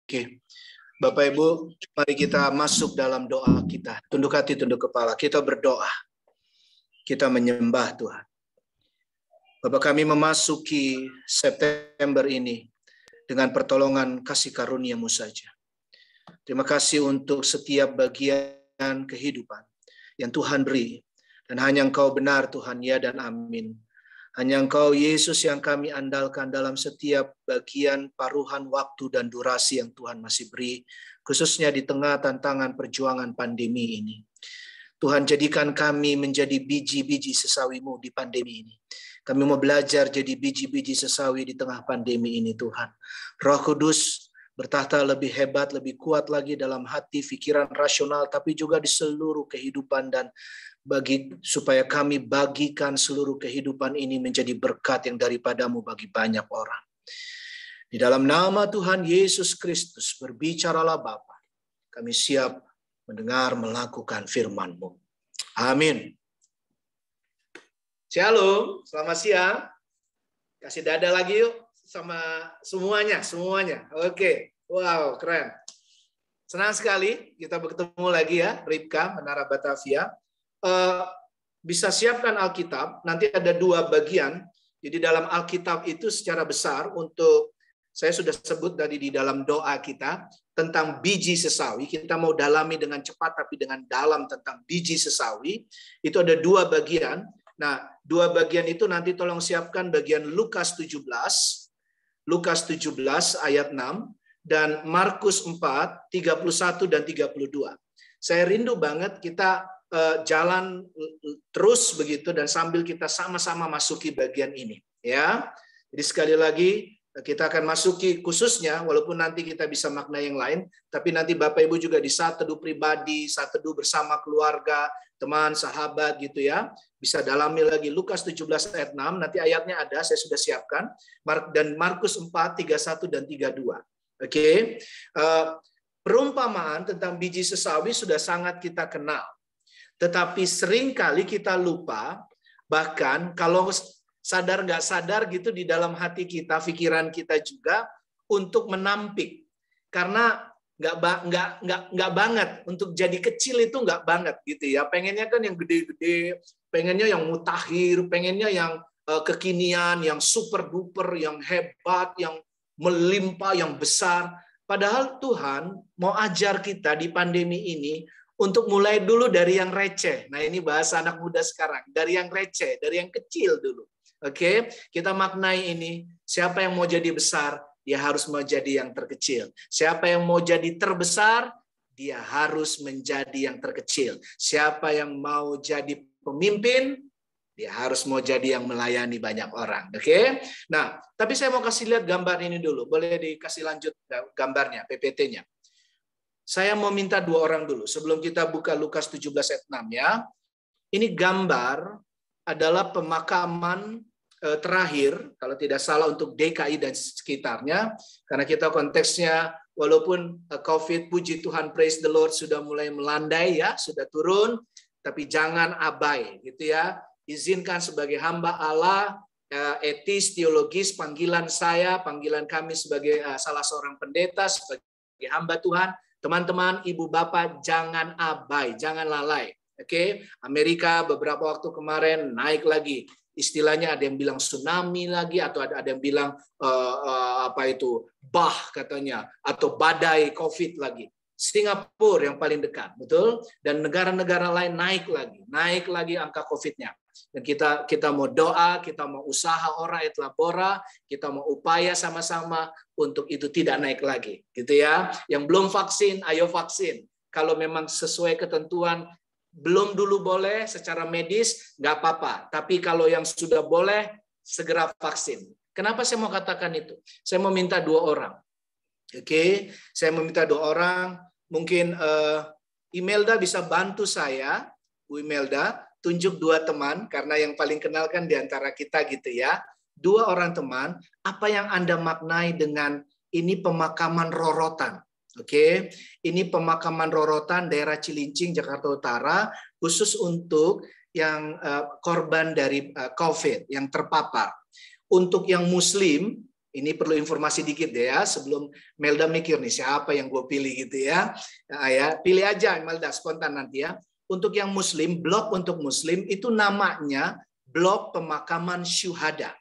Oke, Bapak Ibu, mari kita masuk dalam doa kita. Tunduk hati, tunduk kepala. Kita berdoa. Kita menyembah Tuhan. Bapak, kami memasuki September ini dengan pertolongan kasih karunia-Mu saja. Terima kasih untuk setiap bagian kehidupan yang Tuhan beri. Dan hanya Engkau benar Tuhan, ya dan amin. Hanya Engkau Yesus yang kami andalkan dalam setiap bagian paruhan waktu dan durasi yang Tuhan masih beri, khususnya di tengah tantangan perjuangan pandemi ini. Tuhan, jadikan kami menjadi biji-biji sesawi-Mu di pandemi ini. Kami mau belajar jadi biji-biji sesawi di tengah pandemi ini, Tuhan. Roh Kudus bertahta lebih hebat, lebih kuat lagi dalam hati, pikiran rasional, tapi juga di seluruh kehidupan, dan supaya kami bagikan seluruh kehidupan ini menjadi berkat yang daripada-Mu bagi banyak orang. Di dalam nama Tuhan Yesus Kristus, berbicaralah Bapa. Kami siap mendengar, melakukan firman-Mu. Amin. Shalom, selamat siang. Kasih dada lagi yuk sama semuanya. Oke, wow, keren. Senang sekali kita bertemu lagi ya, Ripka, Menara Batavia. Bisa siapkan Alkitab, nanti ada 2 bagian. Jadi dalam Alkitab itu secara besar, untuk saya sudah sebut tadi di dalam doa kita tentang biji sesawi. Kita mau dalami dengan cepat tapi dengan dalam tentang biji sesawi. Itu ada 2 bagian. Nah, 2 bagian itu nanti tolong siapkan bagian Lukas 17 ayat 6 dan Markus 4 31 dan 32. Saya rindu banget kita jalan terus begitu, dan sambil kita sama-sama masuki bagian ini, ya. Jadi sekali lagi kita akan masuki khususnya, walaupun nanti kita bisa makna yang lain, tapi nanti Bapak Ibu juga di saat teduh pribadi, saat teduh bersama keluarga, teman, sahabat gitu ya, bisa dalami lagi Lukas 17 ayat 6, nanti ayatnya ada, saya sudah siapkan, dan Markus 4 31 dan 32. Oke. Perumpamaan tentang biji sesawi sudah sangat kita kenal. Tetapi seringkali kita lupa, bahkan kalau sadar nggak sadar gitu di dalam hati kita, pikiran kita juga, untuk menampik. Karena nggak banget, untuk jadi kecil itu nggak banget gitu ya. Pengennya kan yang gede-gede, pengennya yang mutakhir, pengennya yang kekinian, yang super duper, yang hebat, yang melimpah, yang besar. Padahal Tuhan mau ajar kita di pandemi ini untuk mulai dulu dari yang receh. Nah, ini bahasa anak muda sekarang. Dari yang receh, dari yang kecil dulu. Oke, kita maknai ini. Siapa yang mau jadi besar, dia harus mau jadi yang terkecil. Siapa yang mau jadi terbesar, dia harus menjadi yang terkecil. Siapa yang mau jadi pemimpin, dia harus mau jadi yang melayani banyak orang. Oke? Nah, tapi saya mau kasih lihat gambar ini dulu. Boleh dikasih lanjut gambarnya, PPT-nya. Saya mau minta 2 orang dulu sebelum kita buka Lukas 17 ayat 6 ya. Ini gambar adalah pemakaman terakhir, kalau tidak salah, untuk DKI dan sekitarnya. Karena kita konteksnya, walaupun COVID, puji Tuhan, praise the Lord, sudah mulai melandai ya, sudah turun, tapi jangan abai gitu ya. Izinkan sebagai hamba Allah, etis, teologis, panggilan saya, panggilan kami sebagai salah seorang pendeta, sebagai hamba Tuhan, teman-teman, ibu bapak, jangan abai, jangan lalai. Oke, Amerika beberapa waktu kemarin naik lagi. Istilahnya ada yang bilang tsunami lagi, atau ada yang bilang bah katanya, atau badai COVID lagi. Singapura yang paling dekat, betul? Dan negara-negara lain naik lagi angka COVID-nya. Dan kita mau doa, kita mau usaha ora et labora, kita mau upaya sama-sama untuk itu tidak naik lagi, gitu ya. Yang belum vaksin, ayo vaksin. Kalau memang sesuai ketentuan, belum dulu boleh secara medis, nggak apa-apa. Tapi kalau yang sudah boleh, segera vaksin. Kenapa saya mau katakan itu? Saya mau minta 2 orang. Oke, saya mau minta 2 orang. Mungkin Imelda bisa bantu saya, Bu Imelda, tunjuk 2 teman, karena yang paling kenal kan di antara kita gitu ya. 2 orang teman, apa yang Anda maknai dengan ini pemakaman rorotan? Oke, ini pemakaman rorotan daerah Cilincing, Jakarta Utara, khusus untuk yang korban dari COVID, yang terpapar. Untuk yang Muslim, Ini perlu informasi dikit deh ya, sebelum Melda mikir nih siapa yang gue pilih gitu ya. Nah, ya, pilih aja Melda spontan nanti ya. Untuk yang Muslim, blok untuk Muslim itu namanya blok pemakaman syuhada.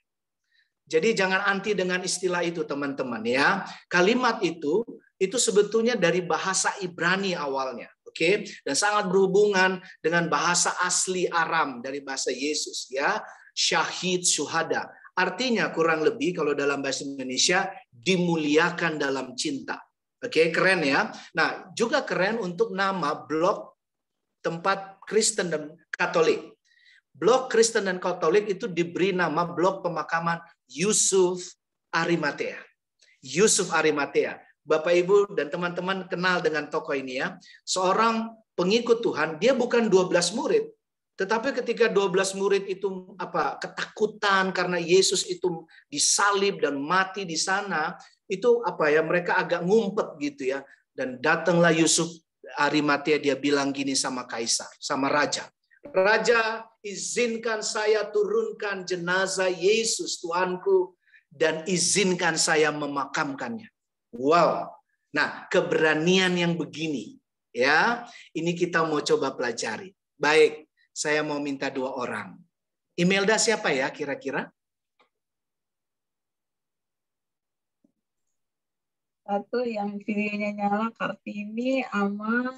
Jadi jangan anti dengan istilah itu teman-teman ya. Kalimat itu sebetulnya dari bahasa Ibrani awalnya, oke? Dan sangat berhubungan dengan bahasa asli Aram dari bahasa Yesus ya. Syahid, syuhada. Artinya kurang lebih kalau dalam bahasa Indonesia dimuliakan dalam cinta. Oke, keren ya. Nah, juga keren untuk nama blok tempat Kristen dan Katolik. Blok Kristen dan Katolik itu diberi nama blok pemakaman Yusuf Arimatea. Yusuf Arimatea. Bapak Ibu dan teman-teman kenal dengan tokoh ini ya. Seorang pengikut Tuhan, dia bukan 12 murid. Tetapi ketika 12 murid itu ketakutan karena Yesus itu disalib dan mati di sana, itu mereka agak ngumpet gitu ya. Dan datanglah Yusuf Arimatea, dia bilang gini sama kaisar, sama raja. Raja, izinkan saya turunkan jenazah Yesus Tuanku dan izinkan saya memakamkannya. Wow. Nah, keberanian yang begini ya, ini kita mau coba pelajari. Baik, saya mau minta 2 orang. Imelda siapa ya kira-kira? Satu yang videonya nyala Kartini sama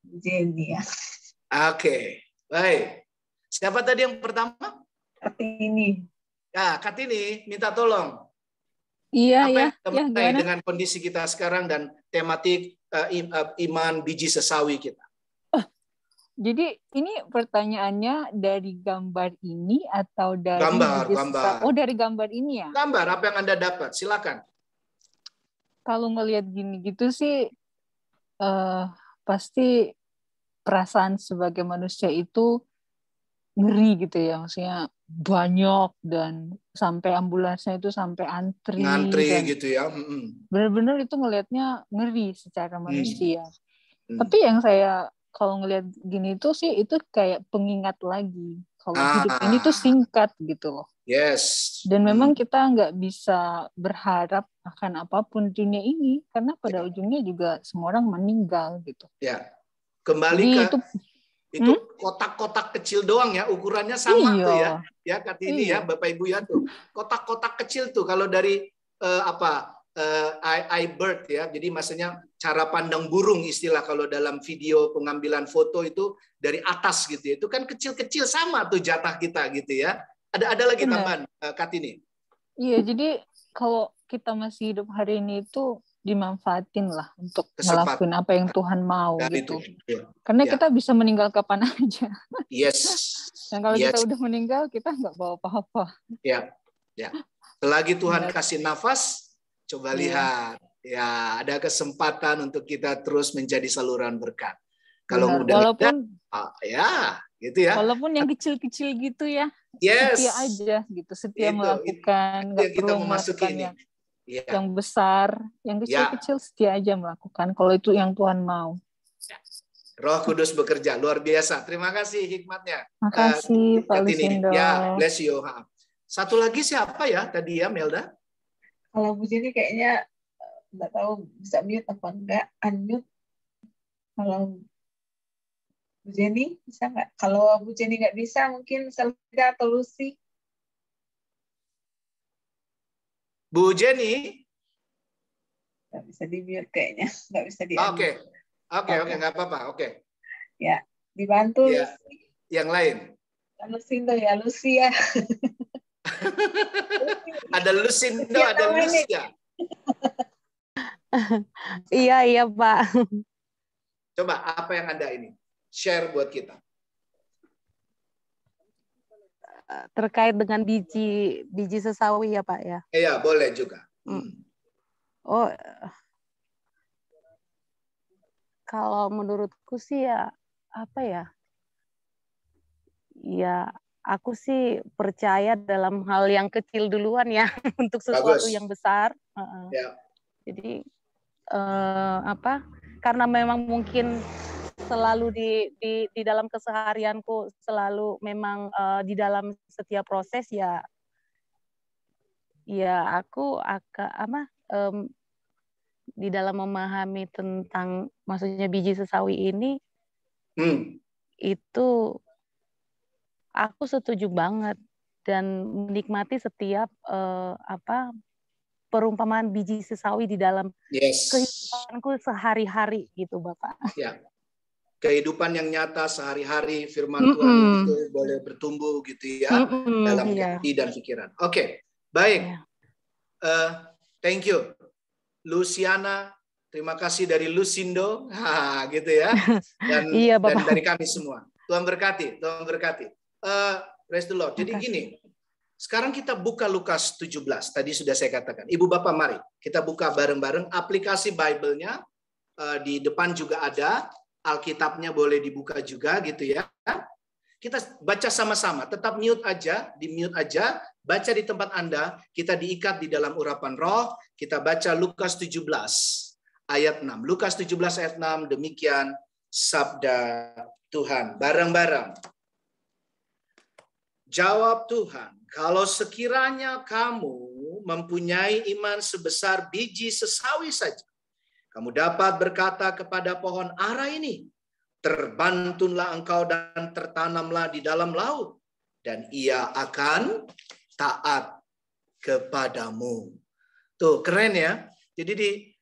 Jenny ya. Oke, baik. Siapa tadi yang pertama? Kartini. Ya, Kartini, minta tolong. Iya, Apa ya, yang mengenai dengan kondisi kita sekarang dan tematik iman biji sesawi kita? Jadi ini pertanyaannya dari gambar ini atau dari gambar. Oh, dari gambar ini ya? Gambar apa yang Anda dapat? Silakan. Kalau ngelihat gini gitu sih pasti perasaan sebagai manusia itu ngeri gitu ya, maksudnya banyak dan sampai ambulansnya itu sampai ngantri dan gitu ya. Benar-benar itu ngelihatnya ngeri secara manusia. Tapi yang saya kalau ngelihat gini itu sih itu kayak pengingat lagi kalau hidup ini tuh singkat gitu loh. Yes. Dan memang kita nggak bisa berharap akan apapun dunia ini karena pada ujungnya juga semua orang meninggal gitu. Ya. Kembali jadi itu kotak-kotak kecil doang ya, ukurannya sama tuh ya. Ya Kartini ya, Bapak Ibu ya tuh. Kotak-kotak kecil tuh kalau dari iBird ya. Jadi maksudnya cara pandang burung istilah kalau dalam video pengambilan foto itu dari atas gitu ya. Itu kan kecil-kecil sama tuh jatah kita gitu ya. Ada lagi tambahan Kartini? Iya, jadi kalau kita masih hidup hari ini itu dimanfaatin lah untuk ngelakuin apa yang Tuhan mau gitu. Karena kita bisa meninggal kapan aja. Yes. Dan kalau kita udah meninggal, kita nggak bawa apa-apa. Ya. Selagi Tuhan kasih nafas, coba lihat. Ya, ada kesempatan untuk kita terus menjadi saluran berkat. Kalau walaupun gitu ya. Walaupun yang kecil-kecil gitu ya. Yes. Setia aja gitu, setia melakukan, nggak perlu melakukan yang besar, yang kecil-kecil setia aja melakukan kalau itu yang Tuhan mau. Roh Kudus bekerja luar biasa. Terima kasih hikmatnya. Makasih Pak Lusindo. Ya, bless you. Satu lagi siapa ya tadi ya Melda? Kalau Bu Jenny kayaknya nggak tahu bisa mute apa enggak, unmute. Kalau Bu Jenny bisa nggak? Kalau Bu Jenny nggak bisa, mungkin Selga atau Lucy. Bu Jenny? Nggak bisa di-mute kayaknya. Nggak bisa di-unmute. Oke, nggak apa-apa. Oke. Ya, dibantu ya. Lucy. Yang lain? Lucindo ya, Lucy ya. Ada Lucindo, ada Lucia. Iya, Pak. Coba, apa yang Anda ini? Share buat kita. Terkait dengan biji sesawi ya, Pak ya? Iya, boleh juga. Oh, kalau menurutku sih ya, apa ya? Ya, aku sih percaya dalam hal yang kecil duluan ya, untuk sesuatu yang besar. Ya. Jadi, karena memang mungkin selalu di dalam keseharianku selalu memang di dalam setiap proses ya Ya, aku di dalam memahami tentang maksudnya biji sesawi ini, itu aku setuju banget dan menikmati setiap perumpamaan biji sesawi di dalam kehidupanku sehari-hari gitu, Bapak. Ya. Kehidupan yang nyata sehari-hari, firman Tuhan itu boleh bertumbuh gitu ya dalam hati dan pikiran. Oke, baik. Thank you, Luciana. Terima kasih dari Lusindo, gitu ya. Dan, dan dari kami semua. Tuhan berkati, Tuhan berkati. Praise the Lord. Jadi gini, sekarang kita buka Lukas 17. Tadi sudah saya katakan. Ibu Bapak, mari kita buka bareng-bareng aplikasi Bible-nya. Di depan juga ada. Alkitabnya boleh dibuka juga gitu ya. Kita baca sama-sama, tetap mute aja, di-mute aja, baca di tempat Anda, kita diikat di dalam urapan roh, kita baca Lukas 17 ayat 6. Lukas 17 ayat 6, demikian sabda Tuhan. Bareng-bareng. Jawab Tuhan, kalau sekiranya kamu mempunyai iman sebesar biji sesawi saja, kamu dapat berkata kepada pohon ara ini, terbantunlah engkau dan tertanamlah di dalam laut, dan ia akan taat kepadamu. Tuh, keren ya. Jadi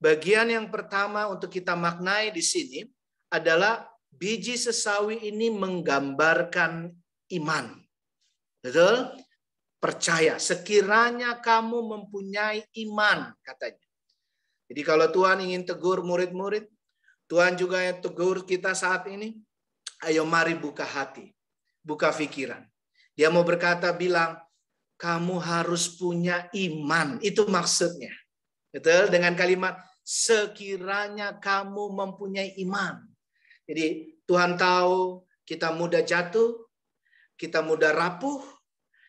bagian yang pertama untuk kita maknai di sini adalah biji sesawi ini menggambarkan iman. Betul? Percaya. Sekiranya kamu mempunyai iman, katanya. Jadi kalau Tuhan ingin tegur murid-murid, Tuhan juga yang tegur kita saat ini, ayo mari buka hati, buka pikiran. Dia mau berkata, bilang, kamu harus punya iman. Itu maksudnya. Betul? Dengan kalimat, sekiranya kamu mempunyai iman. Jadi Tuhan tahu kita mudah jatuh, kita mudah rapuh,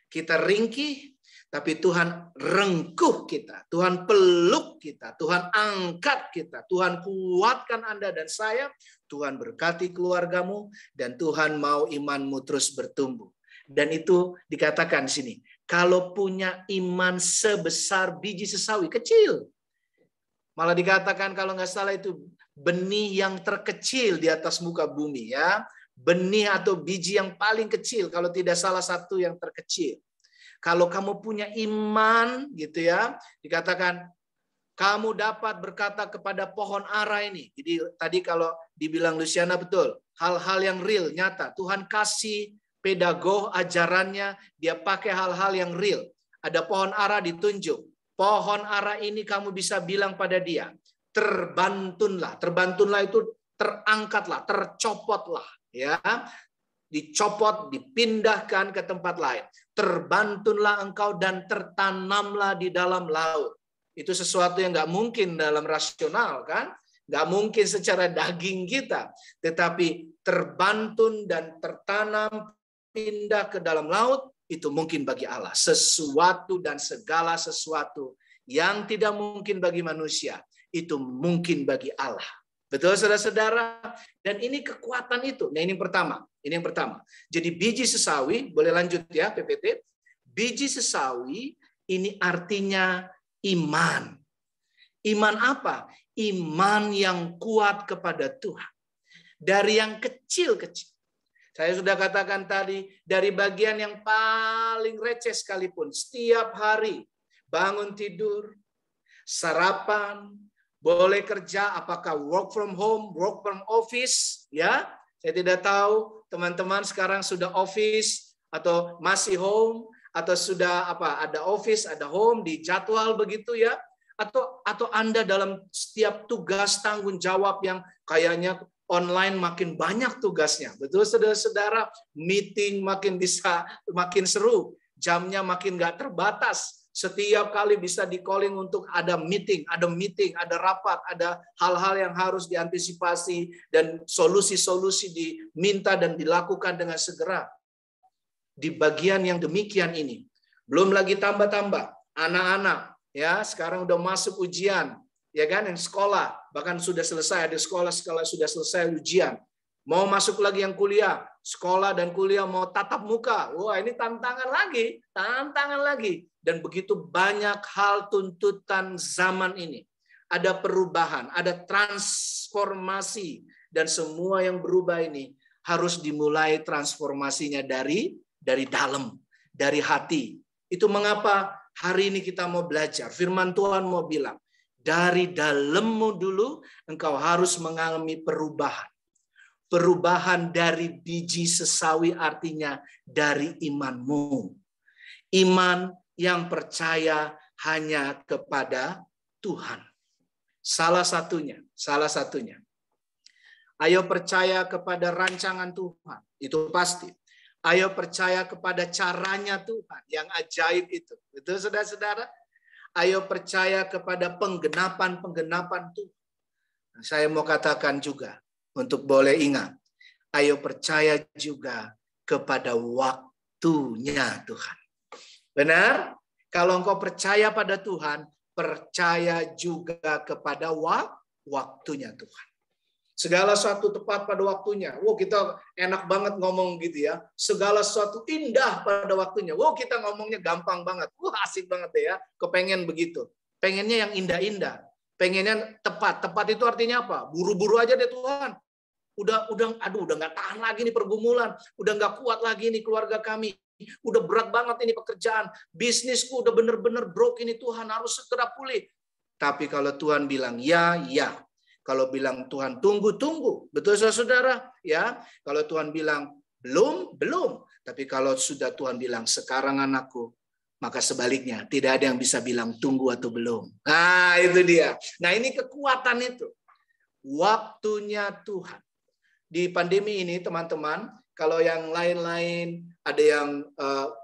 kita ringkih, tapi Tuhan rengkuh kita, Tuhan peluk kita, Tuhan angkat kita, Tuhan kuatkan Anda dan saya, Tuhan berkati keluargamu, dan Tuhan mau imanmu terus bertumbuh. Dan itu dikatakan di sini, kalau punya iman sebesar biji sesawi, kecil. Malah dikatakan kalau nggak salah itu benih yang terkecil di atas muka bumi ya, benih atau biji yang paling kecil, kalau tidak salah satu yang terkecil. Kalau kamu punya iman gitu ya, dikatakan kamu dapat berkata kepada pohon ara ini. Jadi tadi kalau dibilang Luciana betul, hal-hal yang real, nyata. Tuhan kasih pedagog ajarannya, dia pakai hal-hal yang real. Ada pohon ara ditunjuk. Pohon ara ini kamu bisa bilang pada dia, terbantunlah. Terbantunlah itu terangkatlah, tercopotlah. Ya, dicopot, dipindahkan ke tempat lain. Terbantunlah engkau dan tertanamlah di dalam laut. Itu sesuatu yang nggak mungkin dalam rasional kan? Nggak mungkin secara daging kita. Tetapi terbantun dan tertanam, pindah ke dalam laut, itu mungkin bagi Allah. Sesuatu dan segala sesuatu yang tidak mungkin bagi manusia, itu mungkin bagi Allah. Betul saudara-saudara? Dan ini kekuatan itu. Nah ini yang pertama. Ini yang pertama. Jadi biji sesawi, boleh lanjut ya PPT. Biji sesawi ini artinya iman. Iman apa? Iman yang kuat kepada Tuhan. Dari yang kecil-kecil. Saya sudah katakan tadi, dari bagian yang paling receh sekalipun. Setiap hari bangun tidur, sarapan, boleh kerja, apakah work from home, work from office, ya? Saya tidak tahu teman-teman sekarang sudah office atau masih home atau sudah ada office, ada home di jadwal begitu ya? Atau Anda dalam setiap tugas tanggung jawab yang kayaknya online makin banyak tugasnya. Betul saudara-saudara, meeting makin seru, jamnya makin nggak terbatas. Setiap kali bisa di-calling untuk ada meeting, ada rapat, ada hal-hal yang harus diantisipasi dan solusi-solusi diminta dan dilakukan dengan segera. Di bagian yang demikian ini, belum lagi tambah-tambah anak-anak ya sekarang udah masuk ujian, ya kan, yang sekolah bahkan sudah selesai, ada sekolah sudah selesai ujian. Mau masuk lagi yang kuliah, sekolah dan kuliah mau tatap muka. Wah, ini tantangan lagi. Dan begitu banyak hal tuntutan zaman ini. Ada perubahan, ada transformasi. Dan semua yang berubah ini harus dimulai transformasinya dari dalam, dari hati. Itu mengapa hari ini kita mau belajar. Firman Tuhan mau bilang, dari dalammu dulu engkau harus mengalami perubahan. Perubahan dari biji sesawi artinya dari imanmu. Iman yang percaya hanya kepada Tuhan. Salah satunya. Ayo percaya kepada rancangan Tuhan. Itu pasti. Ayo percaya kepada caranya Tuhan yang ajaib itu. Betul saudara-saudara? Ayo percaya kepada penggenapan Tuhan. Saya mau katakan juga untuk boleh ingat. Ayo percaya juga kepada waktunya Tuhan. Benar? Kalau engkau percaya pada Tuhan, percaya juga kepada waktunya Tuhan. Segala sesuatu tepat pada waktunya. Wow, kita enak banget ngomong gitu ya. Segala sesuatu indah pada waktunya. Wow, kita ngomongnya gampang banget. Wah, asik banget ya. Kepengen begitu. Pengennya yang indah-indah. Pengennya tepat. Tepat itu artinya apa? Buru-buru aja deh Tuhan. Udah nggak tahan lagi nih pergumulan. Udah nggak kuat lagi nih keluarga kami. Udah berat banget ini pekerjaan. Bisnisku udah bener-bener broke ini Tuhan. Harus segera pulih. Tapi kalau Tuhan bilang ya. Kalau bilang Tuhan tunggu. Betul saudara? Ya. Kalau Tuhan bilang belum. Tapi kalau sudah Tuhan bilang sekarang anakku, maka sebaliknya tidak ada yang bisa bilang tunggu atau belum. Nah, itu dia. Nah, ini kekuatan itu. Waktunya Tuhan. Di pandemi ini teman-teman, kalau yang lain-lain ada yang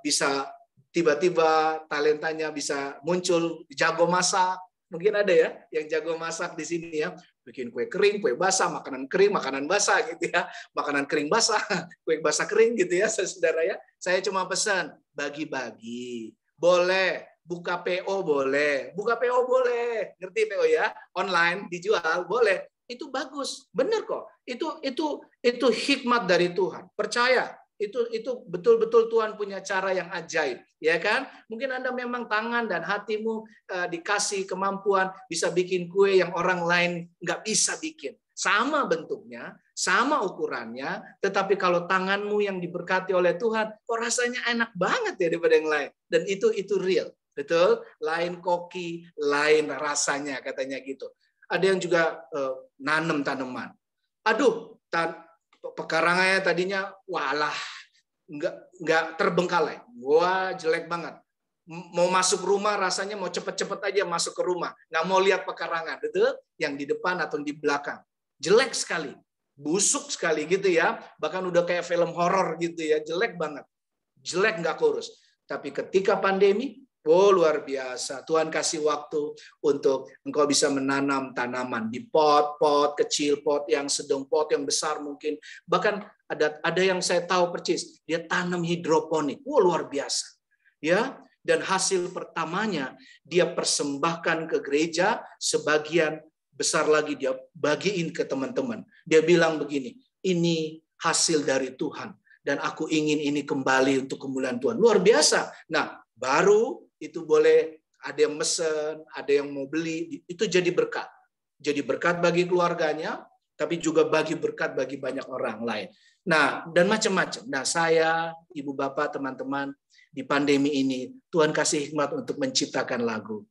bisa tiba-tiba talentanya bisa muncul, jago masak. Mungkin ada ya yang jago masak di sini ya. Bikin kue kering, kue basah, makanan kering, makanan basah gitu ya. Makanan kering basah, kue basah kering gitu ya saudara ya. Saya cuma pesan bagi-bagi. Boleh, buka PO boleh. Buka PO boleh. Ngerti PO ya? Online dijual boleh. Itu bagus, benar kok. Itu hikmat dari Tuhan. Percaya, itu betul-betul Tuhan punya cara yang ajaib, ya kan? Mungkin Anda memang tangan dan hatimu dikasih kemampuan bisa bikin kue yang orang lain nggak bisa bikin. Sama bentuknya, sama ukurannya, tetapi kalau tanganmu yang diberkati oleh Tuhan, kok rasanya enak banget ya daripada yang lain. Dan itu real, betul? Lain koki, lain rasanya katanya gitu. Ada yang juga nanam tanaman. Aduh, pekarangannya tadinya walah nggak terbengkalai. Wah, jelek banget. Mau masuk rumah rasanya mau cepet-cepet aja masuk ke rumah. Nggak mau lihat pekarangan, betul? Yang di depan atau di belakang. Jelek sekali. Busuk sekali gitu ya. Bahkan udah kayak film horor gitu ya. Jelek banget. Jelek nggak kurus. Tapi ketika pandemi, oh, luar biasa. Tuhan kasih waktu untuk engkau bisa menanam tanaman di pot kecil, pot yang sedang, pot yang besar mungkin. Bahkan ada yang saya tahu persis, dia tanam hidroponik. Wah, luar biasa. Ya, dan hasil pertamanya dia persembahkan ke gereja, sebagian besar lagi dia bagiin ke teman-teman. Dia bilang begini, ini hasil dari Tuhan dan aku ingin ini kembali untuk kemuliaan Tuhan. Luar biasa. Nah, baru itu boleh ada yang mesen, ada yang mau beli, itu jadi berkat. Jadi berkat bagi keluarganya, tapi juga bagi berkat bagi banyak orang lain. Nah, dan macam-macam. Nah, saya, ibu bapak, teman-teman, di pandemi ini, Tuhan kasih hikmat untuk menciptakan lagu.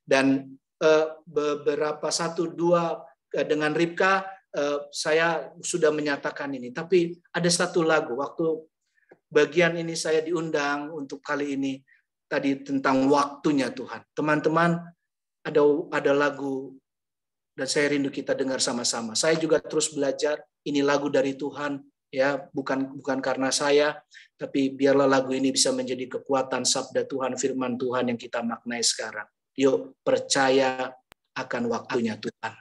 Dan beberapa 1-2 dengan Ripka, saya sudah menyatakan ini. Tapi ada satu lagu, waktu bagian ini saya diundang untuk kali ini, tadi tentang waktunya Tuhan. Teman-teman, ada lagu dan saya rindu kita dengar sama-sama. Saya juga terus belajar, ini lagu dari Tuhan, ya, bukan karena saya, tapi biarlah lagu ini bisa menjadi kekuatan sabda Tuhan, firman Tuhan yang kita maknai sekarang. Yuk, percaya akan waktunya Tuhan.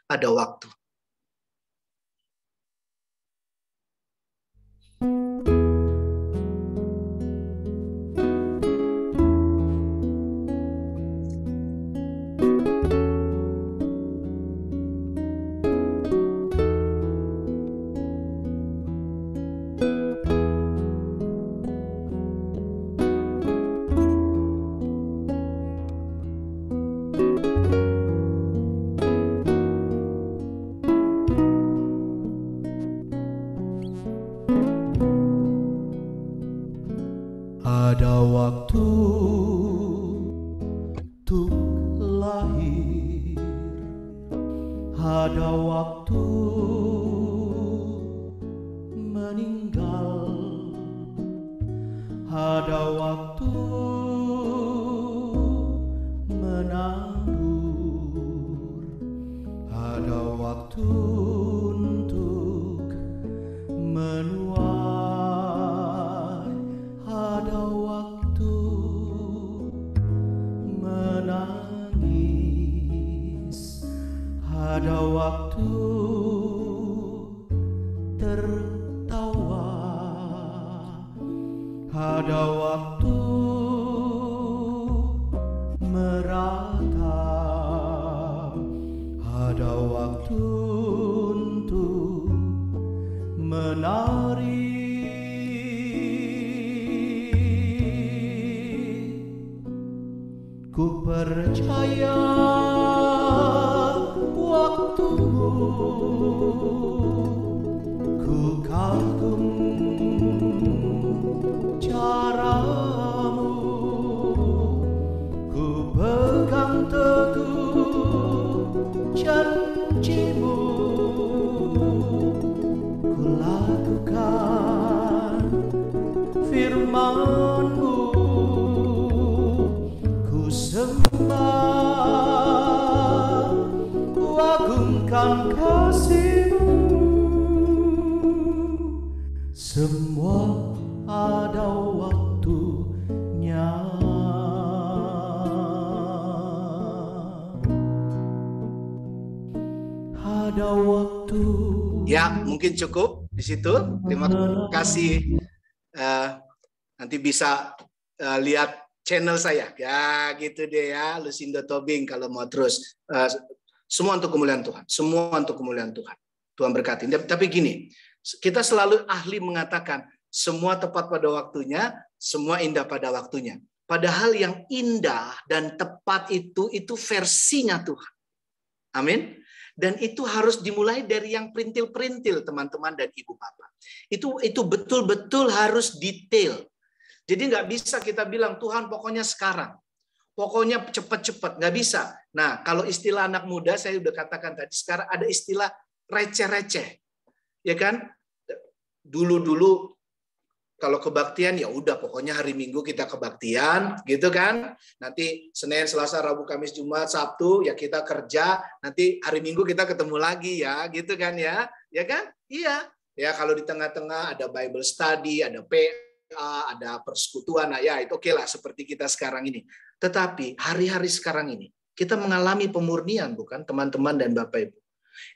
Ada waktu. Ada waktu meninggal, ada waktu menabur, ada waktu untuk menuai, ada waktu menangis, ada waktu tertawa, ada waktu meratap, ada waktu untuk menari. Ku percaya waktumu, ku kagum caramu, ku pegang teguh janjimu, ku lakukan firmanmu, ku sembah, ku agungkan kasihmu. Semua ada waktunya. Ada waktu. Ya, mungkin cukup di situ. Terima kasih. Nanti bisa lihat channel saya. Ya, gitu deh ya, Lusindo Tobing kalau mau terus. Semua untuk kemuliaan Tuhan. Semua untuk kemuliaan Tuhan. Tuhan berkati. Tapi gini, kita selalu ahli mengatakan semua tepat pada waktunya, semua indah pada waktunya. Padahal yang indah dan tepat itu versinya Tuhan. Amin. Dan itu harus dimulai dari yang perintil-perintil, teman-teman dan ibu bapak. Itu betul-betul harus detail. Jadi nggak bisa kita bilang Tuhan pokoknya sekarang, pokoknya cepat-cepat, nggak bisa. Nah, kalau istilah anak muda saya udah katakan tadi, sekarang ada istilah receh-receh, ya kan? Dulu kalau kebaktian ya udah pokoknya hari Minggu kita kebaktian, gitu kan? Nanti Senin, Selasa, Rabu, Kamis, Jumat, Sabtu ya kita kerja, nanti hari Minggu kita ketemu lagi ya, gitu kan ya? Ya kan? Iya. Ya kalau di tengah-tengah ada Bible study, ada PA, ada persekutuan, nah ya itu oke lah seperti kita sekarang ini. Tetapi hari-hari sekarang ini kita mengalami pemurnian, bukan teman-teman dan Bapak Ibu?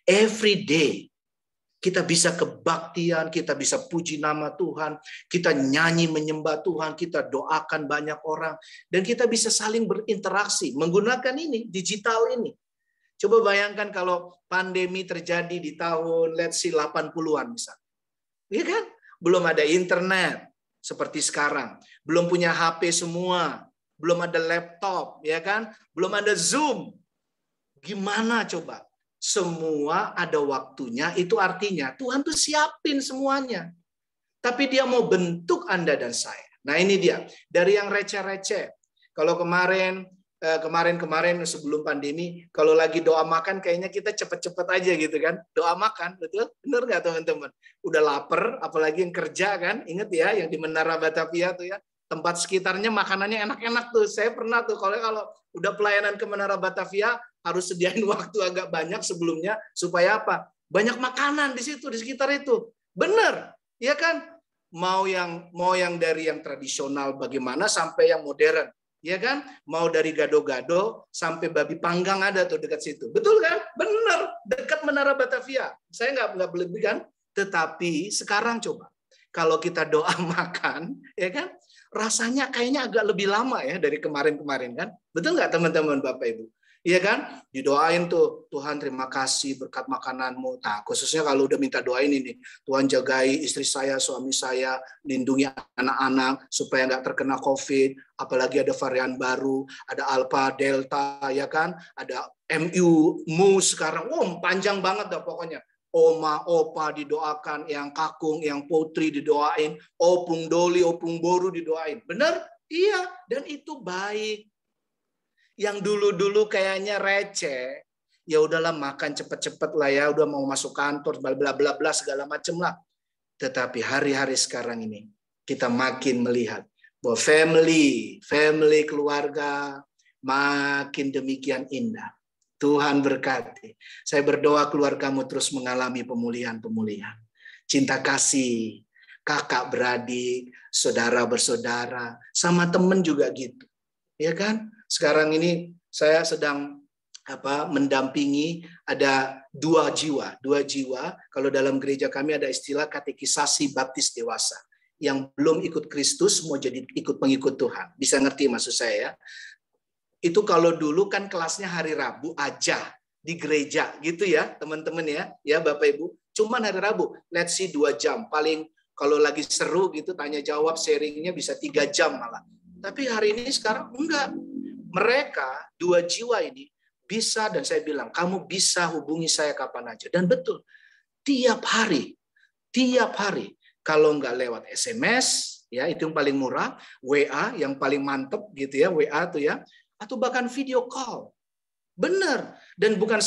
Every day kita bisa kebaktian, kita bisa puji nama Tuhan, kita nyanyi menyembah Tuhan, kita doakan banyak orang, dan kita bisa saling berinteraksi menggunakan ini, digital ini. Coba bayangkan kalau pandemi terjadi di tahun, let's see, 80-an misalnya. Iya kan? Belum ada internet seperti sekarang. Belum punya HP semua. Belum ada laptop, ya kan? Belum ada Zoom. Gimana coba? Semua ada waktunya, itu artinya Tuhan tuh siapin semuanya. Tapi dia mau bentuk Anda dan saya. Nah ini dia, dari yang receh-receh. Kalau kemarin sebelum pandemi, kalau lagi doa makan kayaknya kita cepet-cepet aja gitu kan. Doa makan, betul? Bener nggak teman-teman? Udah lapar, apalagi yang kerja kan. Ingat ya, yang di Menara Batavia tuh ya. Tempat sekitarnya makanannya enak-enak tuh. Saya pernah tuh, kalau udah pelayanan ke Menara Batavia, harus sediain waktu agak banyak sebelumnya supaya apa? Banyak makanan di situ, di sekitar itu. Bener, ya kan? Mau yang dari yang tradisional bagaimana sampai yang modern, ya kan? Mau dari gado-gado sampai babi panggang ada tuh dekat situ. Betul kan? Bener, dekat Menara Batavia. Saya nggak berlebih kan? Tetapi sekarang coba, kalau kita doa makan, ya kan? Rasanya kayaknya agak lebih lama ya dari kemarin-kemarin kan? Betul nggak teman-teman Bapak Ibu? Iya kan? Didoain tuh, Tuhan terima kasih berkat makananmu. Nah, khususnya kalau udah minta doain ini, Tuhan jagai istri saya, suami saya, lindungi anak-anak supaya nggak terkena COVID. Apalagi ada varian baru, ada Alpha, Delta, ya kan? Ada MU sekarang. Panjang banget dah pokoknya. Oma, opa didoakan, yang kakung, yang putri didoain, opung doli, opung boru didoain. Benar? Iya, dan itu baik. Yang dulu-dulu kayaknya receh, Ya udahlah, makan cepet-cepet lah ya, udah mau masuk kantor, bla bla bla bla segala macam lah. Tetapi hari-hari sekarang ini kita makin melihat bahwa family keluarga makin demikian indah. Tuhan berkati. Saya berdoa keluargamu terus mengalami pemulihan-pemulihan. Cinta kasih, kakak beradik, saudara bersaudara, sama temen juga gitu. Ya kan? Sekarang ini saya sedang mendampingi ada dua jiwa. Kalau dalam gereja kami ada istilah katekisasi baptis dewasa. Yang belum ikut Kristus mau jadi ikut pengikut Tuhan. Bisa ngerti maksud saya ya? Itu kalau dulu kan kelasnya hari Rabu aja di gereja gitu ya teman-teman ya Bapak Ibu. Cuman hari Rabu, let's see 2 jam. Paling kalau lagi seru gitu tanya jawab sharingnya bisa 3 jam malah. Tapi hari ini sekarang enggak. Mereka 2 jiwa ini bisa, dan saya bilang kamu bisa hubungi saya kapan aja. Dan betul, tiap hari kalau enggak lewat SMS ya itu yang paling murah, WA yang paling mantep gitu ya, WA tuh ya. Atau bahkan video call. Benar. Dan bukan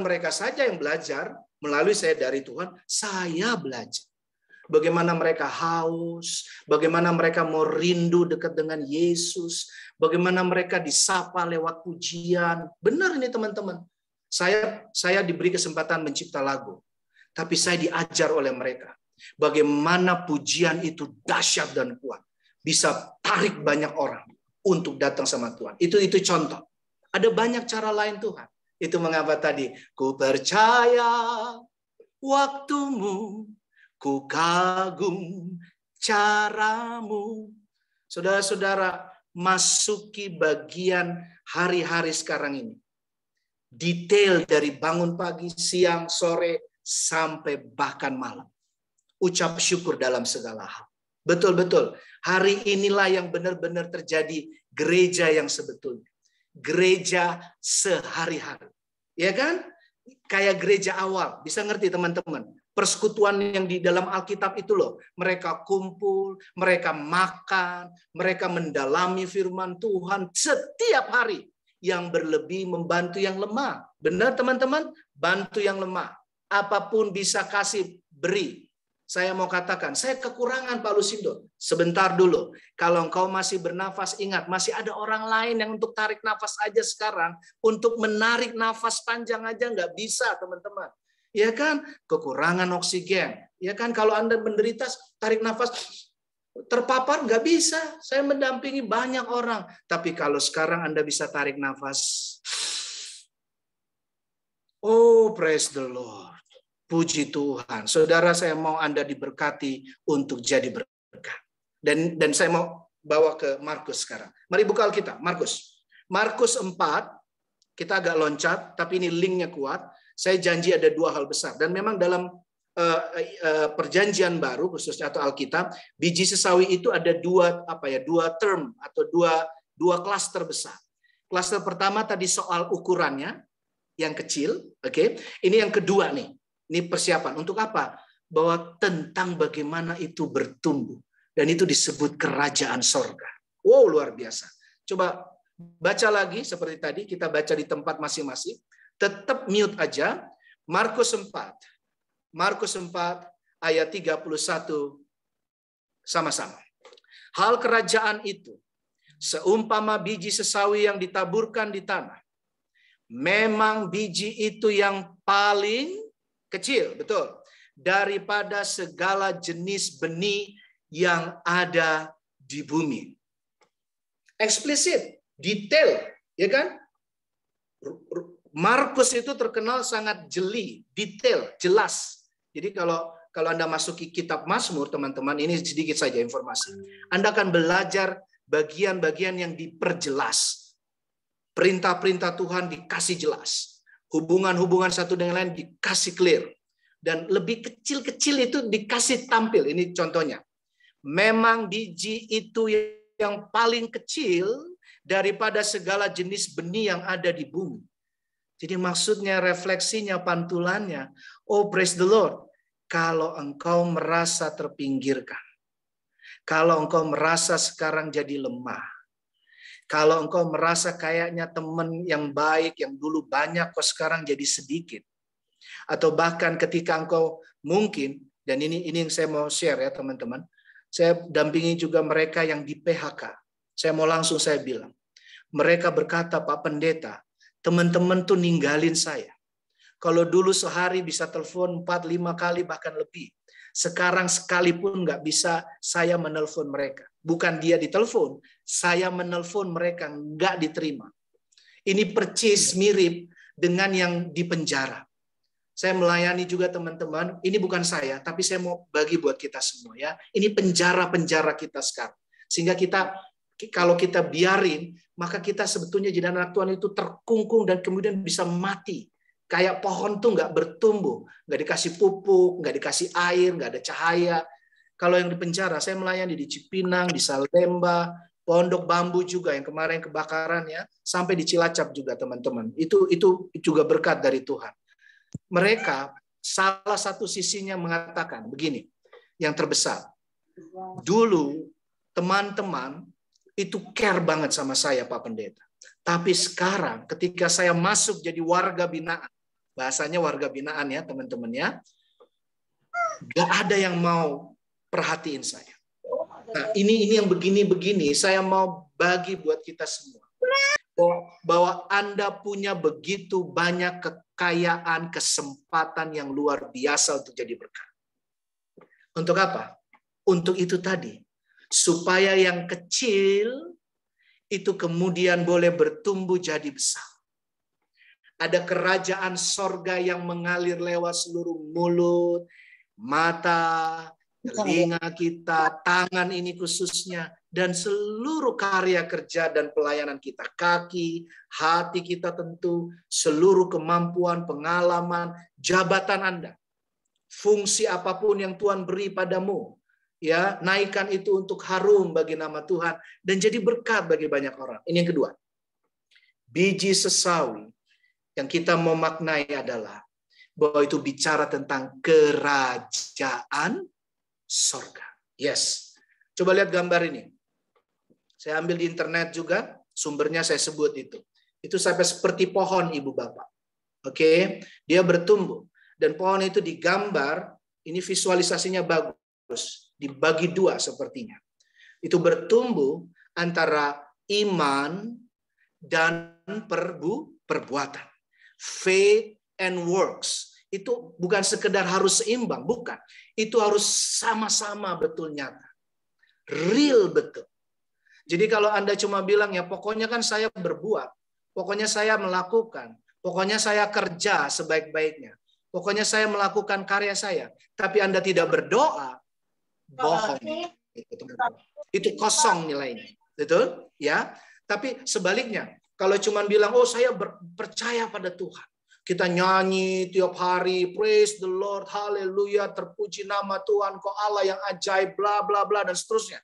mereka saja yang belajar melalui saya dari Tuhan, saya belajar. Bagaimana mereka haus, bagaimana mereka mau rindu dekat dengan Yesus, bagaimana mereka disapa lewat pujian. Benar ini teman-teman. Saya diberi kesempatan mencipta lagu, tapi saya diajar oleh mereka. Bagaimana pujian itu dahsyat dan kuat. Bisa tarik banyak orang untuk datang sama Tuhan. Itu contoh. Ada banyak cara lain Tuhan. Itu mengapa tadi, ku percaya waktumu, ku kagum caramu. Saudara-saudara, masuki bagian hari-hari sekarang ini. Detail dari bangun pagi, siang, sore, sampai bahkan malam. Ucap syukur dalam segala hal. Betul-betul. Hari inilah yang benar-benar terjadi gereja yang sebetulnya. Gereja sehari-hari. Ya kan? Kayak gereja awal. Bisa ngerti teman-teman? Persekutuan yang di dalam Alkitab itu loh. Mereka kumpul, mereka makan, mereka mendalami firman Tuhan setiap hari. Yang berlebih membantu yang lemah. Benar teman-teman? Bantu yang lemah. Apapun bisa kasih, beri. Saya mau katakan, saya kekurangan Pak Lusindo. Sebentar dulu. Kalau engkau masih bernafas, ingat, masih ada orang lain yang untuk tarik nafas aja sekarang. Untuk menarik nafas panjang aja nggak bisa, teman-teman. Ya kan? Kekurangan oksigen. Ya kan? Kalau Anda menderita, tarik nafas, terpapar nggak bisa. Saya mendampingi banyak orang. Tapi kalau sekarang Anda bisa tarik nafas. Oh, praise the Lord. Puji Tuhan. Saudara, saya mau Anda diberkati untuk jadi berkat. Dan saya mau bawa ke Markus sekarang. Mari buka Alkitab. Markus 4. Kita agak loncat, tapi ini linknya kuat. Saya janji ada 2 hal besar. Dan memang dalam perjanjian baru, khususnya atau Alkitab, biji sesawi itu ada 2 term atau 2 klaster besar. Klaster pertama tadi soal ukurannya yang kecil, oke. Ini yang kedua nih. Ini persiapan untuk apa? Bahwa tentang bagaimana itu bertumbuh. Dan itu disebut kerajaan sorga. Wow, luar biasa. Coba baca lagi seperti tadi. Kita baca di tempat masing-masing. Tetap mute aja. Markus 4 ayat 31 sama-sama. Hal kerajaan itu seumpama biji sesawi yang ditaburkan di tanah. Memang biji itu yang paling kecil, betul. Daripada segala jenis benih yang ada di bumi. Eksplisit, detail, ya kan? Markus itu terkenal sangat jeli, detail, jelas. Jadi kalau Anda masuki kitab Mazmur, teman-teman, ini sedikit saja informasi. Anda akan belajar bagian-bagian yang diperjelas. Perintah-perintah Tuhan dikasih jelas. Hubungan-hubungan satu dengan lain dikasih clear. Dan lebih kecil-kecil itu dikasih tampil. Ini contohnya. Memang biji itu yang paling kecil daripada segala jenis benih yang ada di bumi. Jadi maksudnya, refleksinya, pantulannya. Oh, praise the Lord. Kalau engkau merasa terpinggirkan. Kalau engkau merasa sekarang jadi lemah. Kalau engkau merasa kayaknya teman yang baik, yang dulu banyak, kok sekarang jadi sedikit. Atau bahkan ketika engkau mungkin, dan ini yang saya mau share ya teman-teman, saya dampingi juga mereka yang di PHK. Saya mau langsung saya bilang, mereka berkata, Pak Pendeta, teman-teman tuh ninggalin saya. Kalau dulu sehari bisa telepon 4-5 kali bahkan lebih. Sekarang sekalipun nggak bisa saya menelpon mereka. Bukan dia ditelepon, saya menelpon mereka nggak diterima. Ini percis mirip dengan yang di penjara. Saya melayani juga teman-teman, ini bukan saya, tapi saya mau bagi buat kita semua ya. Ini penjara-penjara kita sekarang. Sehingga kita, kalau kita biarin, maka kita sebetulnya jadi anak Tuhan itu terkungkung dan kemudian bisa mati. Kayak pohon tuh nggak bertumbuh, nggak dikasih pupuk, nggak dikasih air, nggak ada cahaya. Kalau yang di penjara, saya melayani di Cipinang, di Salemba, Pondok Bambu juga yang kemarin kebakaran ya, sampai di Cilacap juga teman-teman. Itu juga berkat dari Tuhan. Mereka salah satu sisinya mengatakan begini, yang terbesar. Dulu teman-teman itu care banget sama saya Pak Pendeta. Tapi sekarang ketika saya masuk jadi warga binaan, bahasanya warga binaan ya teman-teman ya, gak ada yang mau perhatiin saya. Nah ini yang begini-begini saya mau bagi buat kita semua. Bahwa Anda punya begitu banyak kekayaan, kesempatan yang luar biasa untuk jadi berkat. Untuk apa? Untuk itu tadi. Supaya yang kecil itu kemudian boleh bertumbuh jadi besar. Ada kerajaan sorga yang mengalir lewat seluruh mulut, mata, telinga kita, tangan ini khususnya, dan seluruh karya kerja dan pelayanan kita, kaki, hati kita tentu, seluruh kemampuan, pengalaman, jabatan Anda, fungsi apapun yang Tuhan beri padamu, ya naikkan itu untuk harum bagi nama Tuhan dan jadi berkat bagi banyak orang. Ini yang kedua. Biji sesawi yang kita mau maknai adalah bahwa itu bicara tentang kerajaan sorga. Yes. Coba lihat gambar ini. Saya ambil di internet juga, sumbernya saya sebut itu. Itu sampai seperti pohon ibu bapak. Oke, dia bertumbuh dan pohon itu digambar, ini visualisasinya bagus, dibagi dua sepertinya. Itu bertumbuh antara iman dan perbuatan. Faith and works. Itu bukan sekedar harus seimbang, bukan. Itu harus sama-sama betul nyata. Real betul. Jadi kalau Anda cuma bilang ya pokoknya kan saya berbuat, pokoknya saya melakukan, pokoknya saya kerja sebaik-baiknya, pokoknya saya melakukan karya saya, tapi Anda tidak berdoa, bohong. Itu kosong nilainya. Betul? Ya. Tapi sebaliknya, kalau cuma bilang, oh saya percaya pada Tuhan. Kita nyanyi tiap hari, praise the Lord, haleluya, terpuji nama Tuhan, kau Allah yang ajaib, bla bla bla dan seterusnya.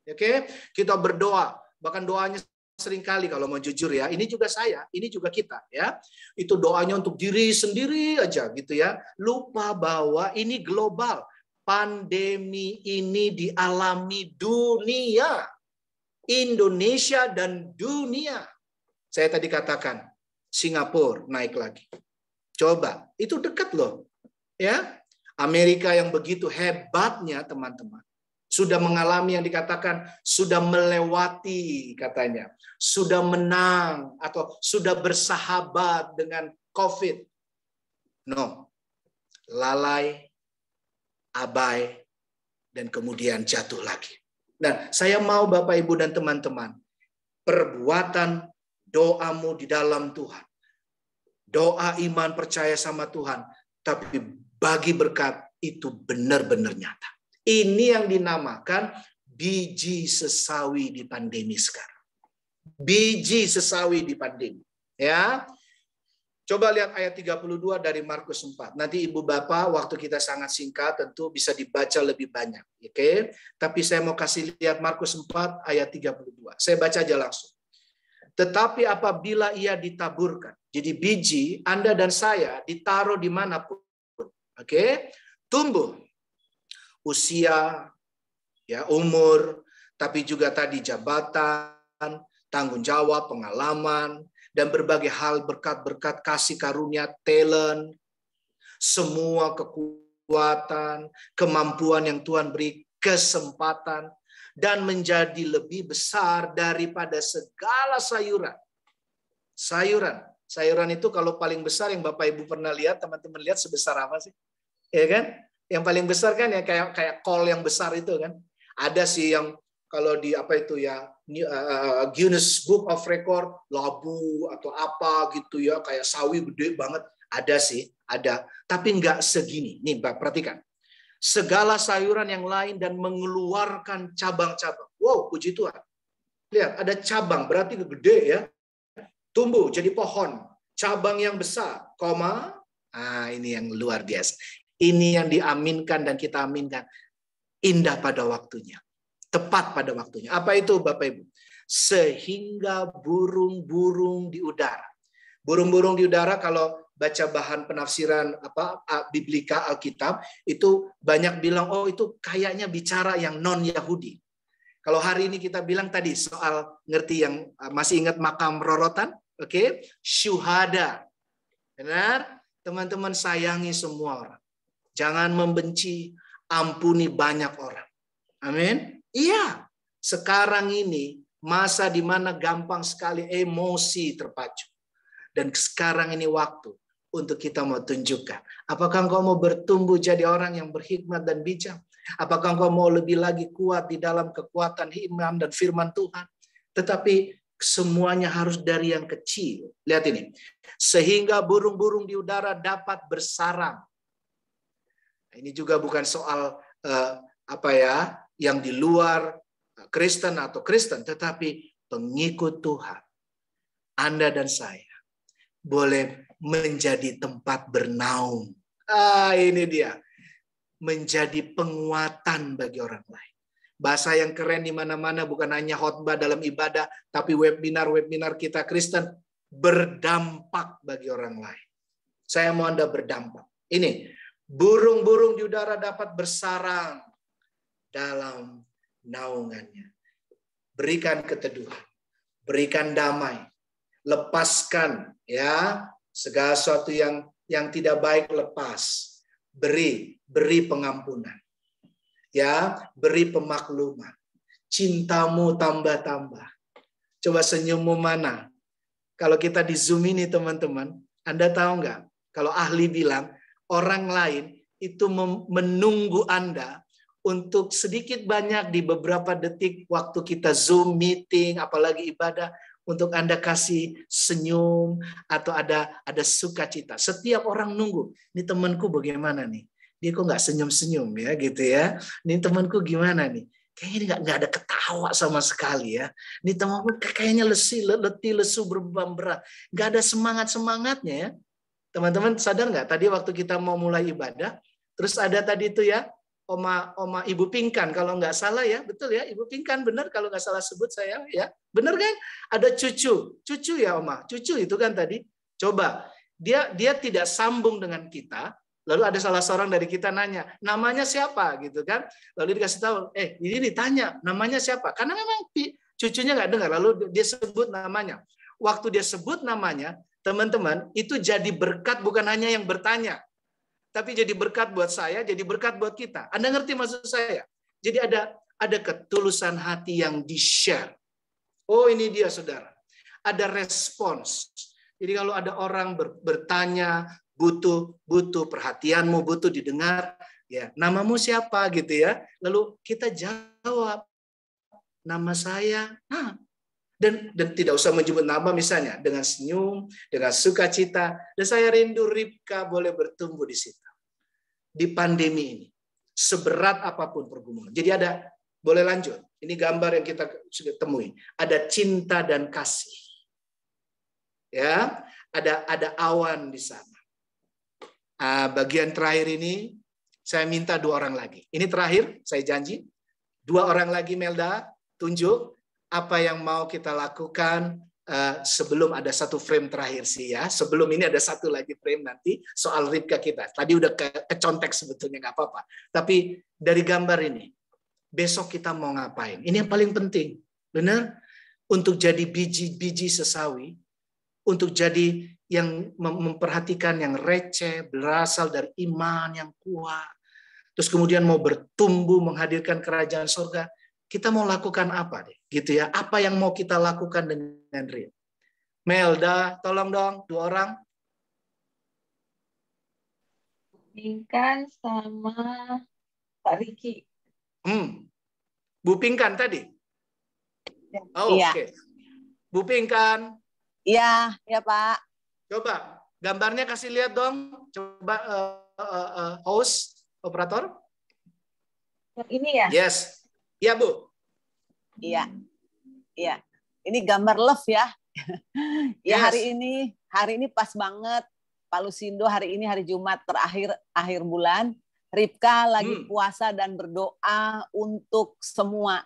Oke, kita berdoa, bahkan doanya seringkali kalau mau jujur ya, ini juga saya, ini juga kita ya. Itu doanya untuk diri sendiri aja gitu ya. Lupa bahwa ini global. Pandemi ini dialami dunia. Indonesia dan dunia. Saya tadi katakan Singapura naik lagi. Coba, itu dekat loh. Ya. Amerika yang begitu hebatnya teman-teman. Sudah mengalami yang dikatakan sudah melewati katanya. Sudah menang atau sudah bersahabat dengan COVID. No. Lalai, abai, dan kemudian jatuh lagi. Nah, saya mau Bapak Ibu dan teman-teman, perbuatan doamu di dalam Tuhan. Doa iman percaya sama Tuhan, tapi bagi berkat itu benar-benar nyata. Ini yang dinamakan biji sesawi di pandemi sekarang. Biji sesawi di pandemi. Ya. Coba lihat ayat 32 dari Markus 4. Nanti Ibu Bapak, waktu kita sangat singkat, tentu bisa dibaca lebih banyak. Oke? Tapi saya mau kasih lihat Markus 4 ayat 32. Saya baca aja langsung. Tetapi apabila ia ditaburkan, jadi biji, Anda dan saya ditaruh dimanapun. Oke? Tumbuh. Usia, ya umur, tapi juga tadi jabatan, tanggung jawab, pengalaman, dan berbagai hal, berkat-berkat, kasih karunia, talent, semua kekuatan, kemampuan yang Tuhan beri, kesempatan, dan menjadi lebih besar daripada segala sayuran. Sayuran itu kalau paling besar yang Bapak Ibu pernah lihat, teman-teman lihat sebesar apa sih? Ya kan? Yang paling besar kan ya kayak kol yang besar itu kan. Ada sih yang kalau di apa itu ya Guinness Book of Record labu atau apa gitu ya, kayak sawi gede banget. Ada sih, ada. Tapi nggak segini. Nih, perhatikan. Segala sayuran yang lain dan mengeluarkan cabang-cabang. Wow, puji Tuhan. Lihat, ada cabang, berarti gede ya. Tumbuh jadi pohon. Cabang yang besar, koma. Ini yang luar biasa. Ini yang diaminkan dan kita aminkan. Indah pada waktunya. Tepat pada waktunya. Apa itu Bapak Ibu? Sehingga burung-burung di udara. Burung-burung di udara kalau baca bahan penafsiran Biblika Alkitab itu banyak bilang itu kayaknya bicara yang non Yahudi. Kalau hari ini kita bilang tadi soal ngerti yang masih ingat makam rorotan, oke? Syuhada. Benar? Teman-teman sayangi semua orang. Jangan membenci, ampuni banyak orang. Amin. Iya. Sekarang ini masa di mana gampang sekali emosi terpacu. Dan sekarang ini waktu untuk kita mau tunjukkan. Apakah engkau mau bertumbuh jadi orang yang berhikmat dan bijak? Apakah engkau mau lebih lagi kuat di dalam kekuatan iman dan firman Tuhan? Tetapi semuanya harus dari yang kecil. Lihat ini. Sehingga burung-burung di udara dapat bersarang. Ini juga bukan soal yang di luar Kristen atau Kristen, tetapi pengikut Tuhan. Anda dan saya boleh menjadi tempat bernaung. Ini dia. Menjadi penguatan bagi orang lain. Bahasa yang keren di mana-mana bukan hanya khotbah dalam ibadah, tapi webinar-webinar kita Kristen berdampak bagi orang lain. Saya mau Anda berdampak. Ini, burung-burung di udara dapat bersarang dalam naungannya. Berikan keteduhan, berikan damai, lepaskan ya segala sesuatu yang tidak baik, lepas. Beri pengampunan. Ya, beri pemakluman. Cintamu tambah-tambah. Coba senyummu mana? Kalau kita di Zoom ini teman-teman, Anda tahu nggak? Kalau ahli bilang, orang lain itu menunggu Anda untuk sedikit banyak di beberapa detik waktu kita Zoom meeting, apalagi ibadah, untuk Anda kasih senyum atau ada sukacita. Setiap orang nunggu. Ini temanku bagaimana nih? Dia kok nggak senyum-senyum ya gitu ya. Ini temanku gimana nih? Kayaknya nggak ada ketawa sama sekali ya. Ini temanku kayaknya letih, lesu, beban berat. Nggak ada semangat-semangatnya ya. Teman-teman sadar nggak? Tadi waktu kita mau mulai ibadah, terus ada tadi itu ya, Oma Ibu Pingkan kalau nggak salah ya, betul ya, Ibu Pingkan benar kalau nggak salah sebut saya ya, benar kan? Ada cucu ya Oma, cucu itu kan tadi. Coba dia tidak sambung dengan kita, lalu ada salah seorang dari kita nanya, namanya siapa gitu kan? Lalu dikasih tahu, ini ditanya namanya siapa? Karena memang cucunya nggak dengar, lalu dia sebut namanya. Waktu dia sebut namanya, teman-teman itu jadi berkat bukan hanya yang bertanya. Tapi jadi berkat buat saya, jadi berkat buat kita. Anda ngerti maksud saya? Jadi ada ketulusan hati yang di-share. Oh ini dia saudara. Ada respons. Jadi kalau ada orang bertanya, butuh perhatianmu, butuh didengar, ya namamu siapa gitu ya. Lalu kita jawab, nama saya. Dan tidak usah menyebut nama misalnya, dengan senyum, dengan sukacita. Dan saya rindu Ribka boleh bertumbuh di situ. Di pandemi ini, seberat apapun pergumulan. Jadi boleh lanjut. Ini gambar yang kita sudah temui. Ada cinta dan kasih. Ya, ada awan di sana. Bagian terakhir ini, saya minta 2 orang lagi. Ini terakhir, saya janji. 2 orang lagi Melda, tunjuk apa yang mau kita lakukan sebelum ada satu frame terakhir sih ya. Sebelum ini ada satu lagi frame nanti soal Ribka kita. Tadi udah kecontek sebetulnya nggak apa-apa. Tapi dari gambar ini, besok kita mau ngapain? Ini yang paling penting. Benar? untuk jadi biji-biji sesawi, untuk jadi yang memperhatikan yang receh, berasal dari iman yang kuat, terus kemudian mau bertumbuh menghadirkan kerajaan surga, kita mau lakukan apa deh? Gitu ya. Apa yang mau kita lakukan dengan real? Melda, tolong dong, 2 orang. Pinkan sama Pak Riki. Bu Pinkan tadi? Oh, Iya. oke. Bu Pinkan. Iya, ya Pak. Coba gambarnya kasih lihat dong. Coba host, operator. Yang ini ya? Yes. Iya, Bu. Iya. Iya. Ini gambar love ya. Ya, Yes. hari ini pas banget. Pak Lusindo hari ini hari Jumat akhir bulan. Ripka lagi puasa dan berdoa untuk semua.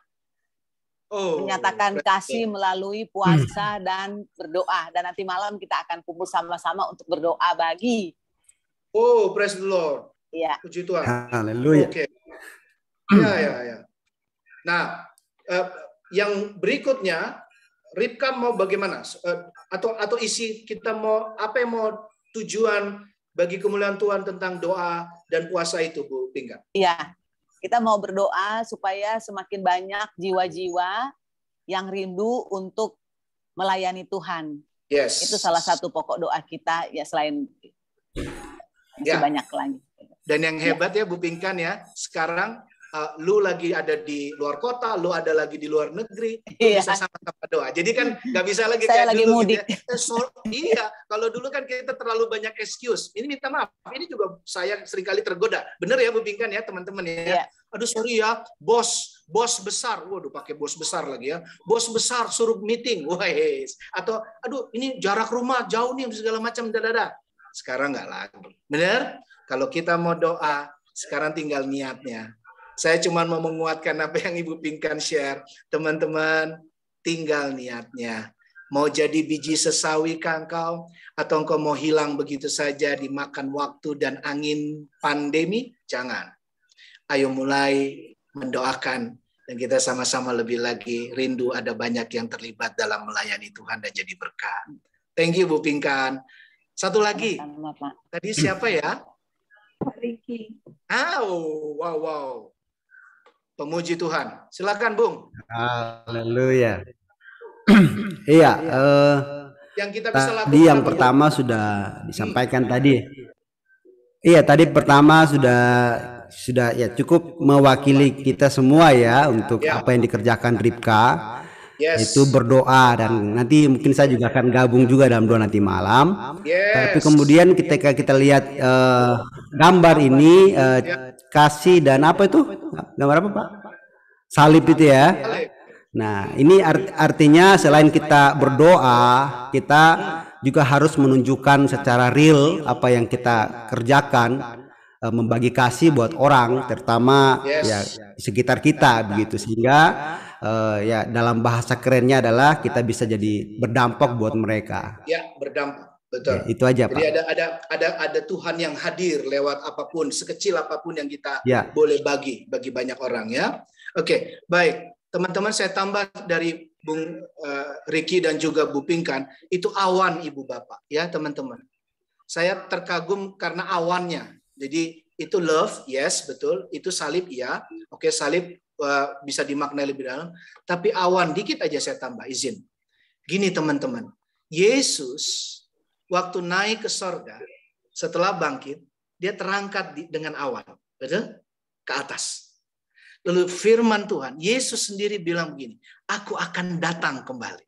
Menyatakan kasih melalui puasa dan berdoa. Dan nanti malam kita akan kumpul sama-sama untuk berdoa bagi. Oh, praise the Lord. Iya. Puji Tuhan. Haleluya. Oke. Ya. Nah, yang berikutnya, Ripka mau bagaimana? Atau isi kita mau apa yang mau tujuan bagi kemuliaan Tuhan tentang doa dan puasa itu, Bu Pinkan? Iya. Kita mau berdoa supaya semakin banyak jiwa-jiwa yang rindu untuk melayani Tuhan. Yes. Itu salah satu pokok doa kita ya, selain masih banyak lagi. Dan yang hebat ya Bu Pinkan ya, sekarang lu lagi ada di luar kota, lu ada lagi di luar negeri, lu bisa sama-sama doa. Jadi kan nggak bisa lagi saya kayak lagi dulu mudik. gitu ya. Iya, kalau dulu kan kita terlalu banyak excuse. Ini minta maaf, ini juga saya seringkali tergoda. Bener ya Bu Pinkan ya teman-teman ya. Aduh sorry ya, bos besar, waduh pakai bos besar lagi ya. Bos besar suruh meeting, wes. Atau aduh ini jarak rumah jauh nih segala macam dadada. Sekarang nggak lagi. Bener? Kalau kita mau doa, sekarang tinggal niatnya. Saya cuma mau menguatkan apa yang Ibu Pinkan share. Teman-teman, tinggal niatnya. Mau jadi biji sesawi kah engkau? Atau engkau mau hilang begitu saja dimakan waktu dan angin pandemi? Jangan. Ayo mulai mendoakan. Dan kita sama-sama lebih lagi rindu ada banyak yang terlibat dalam melayani Tuhan dan jadi berkat. Thank you Bu Pinkan. Satu lagi. Tadi siapa ya? Pak Riki. Wow. Pemuji Tuhan. Silakan, Bung. Haleluya. Iya, yang kita bisa lakukan tadi yang pertama sudah disampaikan tadi. Iya, tadi pertama sudah ya cukup mewakili kita semua ya untuk apa yang dikerjakan Ripka. Itu berdoa, dan nanti mungkin saya juga akan gabung juga dalam doa nanti malam. Tapi kemudian ketika kita lihat gambar ini kasih dan apa itu gambar apa Pak? Salib itu ya. Nah ini artinya selain kita berdoa, kita juga harus menunjukkan secara real apa yang kita kerjakan, membagi kasih buat orang, terutama ya di sekitar kita begitu, sehingga ya dalam bahasa kerennya adalah kita bisa jadi berdampak buat mereka. Ya, berdampak. Betul. Ya, itu aja, Pak. Jadi ada Tuhan yang hadir lewat apapun, sekecil apapun yang kita boleh bagi banyak orang ya. Oke, baik. Teman-teman, saya tambah dari Bung Riki dan juga Bu Pinkan, itu awan Ibu Bapak ya, teman-teman. Saya terkagum karena awannya. Jadi itu love, yes, betul. Itu salib, ya. Oke, salib bisa dimaknai lebih dalam. Tapi awan, dikit aja saya tambah, izin. Gini teman-teman, Yesus waktu naik ke sorga, setelah bangkit, dia terangkat dengan awan, betul? Ke atas. Lalu firman Tuhan, Yesus sendiri bilang begini, aku akan datang kembali.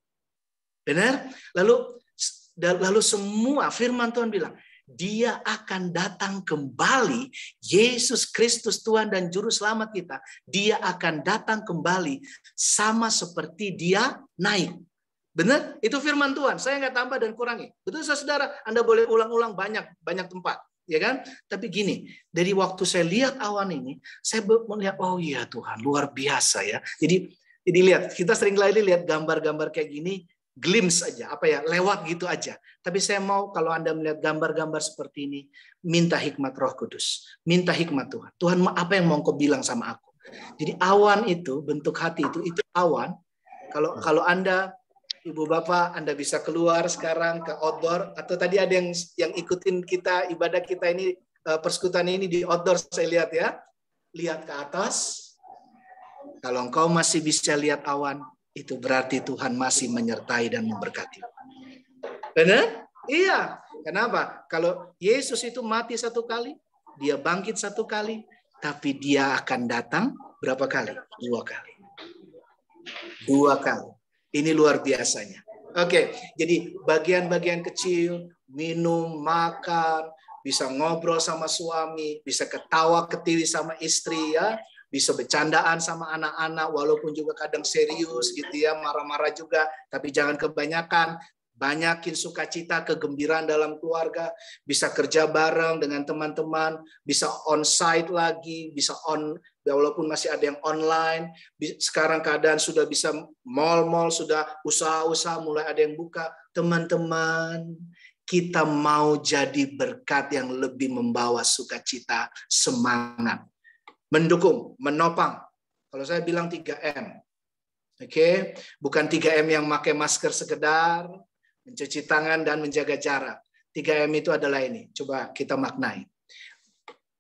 Benar? Lalu semua firman Tuhan bilang, dia akan datang kembali. Yesus Kristus Tuhan dan Juru Selamat kita, dia akan datang kembali sama seperti dia naik. Benar? Itu firman Tuhan. Saya nggak tambah dan kurangi. Betul, saudara? Anda boleh ulang-ulang banyak tempat, ya kan? Tapi gini, dari waktu saya lihat awan ini, saya melihat, oh iya Tuhan, luar biasa ya. Jadi lihat, kita sering kali lihat gambar-gambar kayak gini, glimpse aja, lewat gitu aja. Tapi saya mau kalau Anda melihat gambar-gambar seperti ini, minta hikmat Roh Kudus, minta hikmat Tuhan. Tuhan, apa yang mau Kau bilang sama aku? Jadi awan itu, bentuk hati itu awan. Kalau Anda Ibu Bapak, Anda bisa keluar sekarang ke outdoor, atau tadi ada yang ikutin kita ibadah kita ini, persekutuan ini di outdoor, saya lihat ya. Lihat ke atas. Kalau engkau masih bisa lihat awan, itu berarti Tuhan masih menyertai dan memberkati. Benar? Iya. Kenapa? Kalau Yesus itu mati satu kali, dia bangkit satu kali, tapi dia akan datang berapa kali? 2 kali. 2 kali. Ini luar biasanya. Oke, jadi bagian-bagian kecil, minum, makan, bisa ngobrol sama suami, bisa ketawa ketiwi sama istri ya, bisa bercandaan sama anak-anak walaupun juga kadang serius gitu ya, marah-marah juga, tapi jangan kebanyakan. Banyakin sukacita, kegembiraan dalam keluarga, bisa kerja bareng dengan teman-teman, bisa on-site lagi, bisa walaupun masih ada yang online. Sekarang keadaan sudah bisa mall-mall, sudah usaha-usaha mulai ada yang buka. Teman-teman, kita mau jadi berkat yang lebih membawa sukacita, semangat. Mendukung, menopang. Kalau saya bilang 3M. Oke, bukan 3M yang pakai masker sekedar, mencuci tangan dan menjaga jarak. 3M itu adalah ini. Coba kita maknai.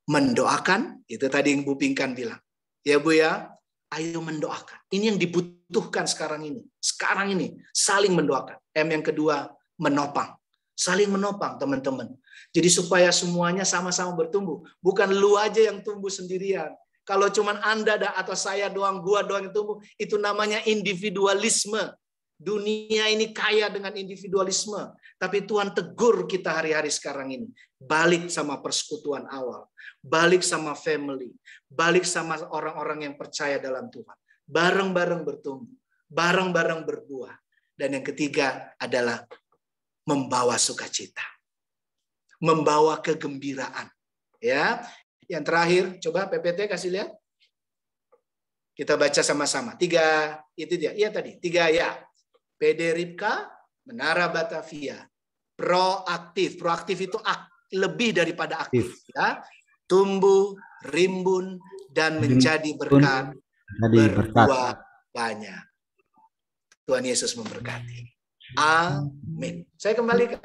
Mendoakan, itu tadi yang Bu Pinkan bilang. Ya Bu ya, ayo mendoakan. Ini yang dibutuhkan sekarang ini. Sekarang ini, saling mendoakan. M yang kedua, menopang. Saling menopang teman-teman. Jadi supaya semuanya sama-sama bertumbuh. Bukan lu aja yang tumbuh sendirian. Kalau cuman Anda atau saya doang, gua doang yang tumbuh, itu namanya individualisme. Dunia ini kaya dengan individualisme. Tapi Tuhan tegur kita hari-hari sekarang ini. Balik sama persekutuan awal. Balik sama family. Balik sama orang-orang yang percaya dalam Tuhan. Bareng-bareng bertumbuh. Bareng-bareng berbuah. Dan yang ketiga adalah membawa sukacita. Membawa kegembiraan. Ya. Yang terakhir, coba PPT kasih lihat. Kita baca sama-sama. 3, itu dia. Iya tadi, 3 ya. PD Ripka, Menara Batavia, proaktif. Proaktif itu lebih daripada aktif. Ya. Tumbuh, rimbun, dan menjadi berkat. Berbuah banyak. Tuhan Yesus memberkati. Amin. Saya kembalikan.